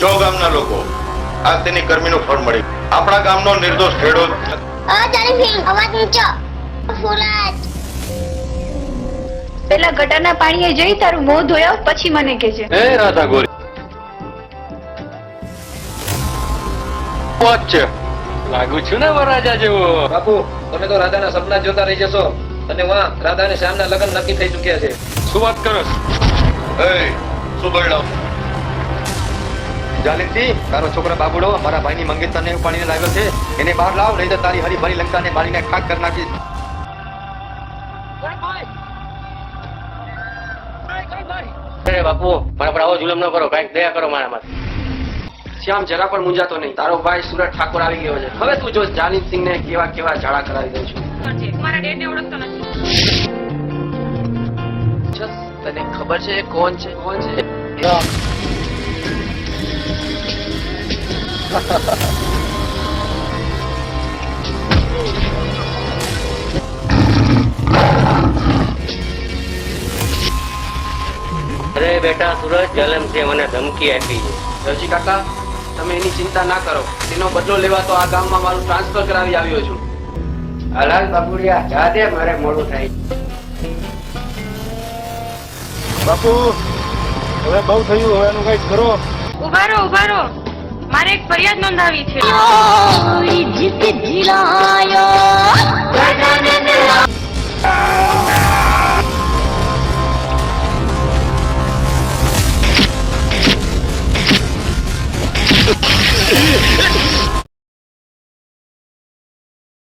જો ગામના લોકો આ તેની કર્મીનું ફળ મળી. આપણા ગામનો નિર્દોષ ખેડૂત અવાજ ઊંચો. ફૂલાજ પેલા ગટરના પાણીએ જઈ તારું મોં ધોયા પછી મને કહેજે. એ રાધા ગોરી વાત છે. લાગુ છું ને વરરાજા જેવો. બાપુ તમે તો રાધાના સપના જોતા રહી જશો અને વાહ રાધા અને શ્યામના લગ્ન નક્કી થઈ ચુક્યા છે. શું વાત કરો? શું બોલ્યો? જાલિંદી તારો છોકરો બાબુડો મારા ભાઈની મંગેતરને ઉપાડીને લાવ્યો છે. એને બહાર લાવ, નહીં તો તારી હરી ભરી લંકાને મારીને ખાક કરી નાખીશ. અરે બાપુ મારા પર આવો જુલમ ન કરો, કઈક દયા કરો મારા માટે. શ્યામ જરા પણ મૂંઝાતો નહીં. તારો ભાઈ સુરત ઠાકોર આવી ગયો છે. હવે તું જો જાલિંદ સિંહને કેવા કેવા ઝાડા કરાવી દઉં છું. મારા ડેડને ઓળખતો નથી. તને ખબર છે કોણ છે? અરે બેટા સુરજ જલમ છે મને ધમકી આપી છે. રવજી કાકા તમે એની ચિંતા ના કરો. તેનો બદલો લેવા તો આ ગામમાં મારું ટ્રાન્સફર કરાવી આવ્યો છું. હાલાલ બાબુડિયા જા દે, મારે મોડું થાય. બાપુ હવે બહુ થયું, હવે એનું કઈક કરો. ઉભા રહો. મારે એક ફરિયાદ નોંધાવી છે.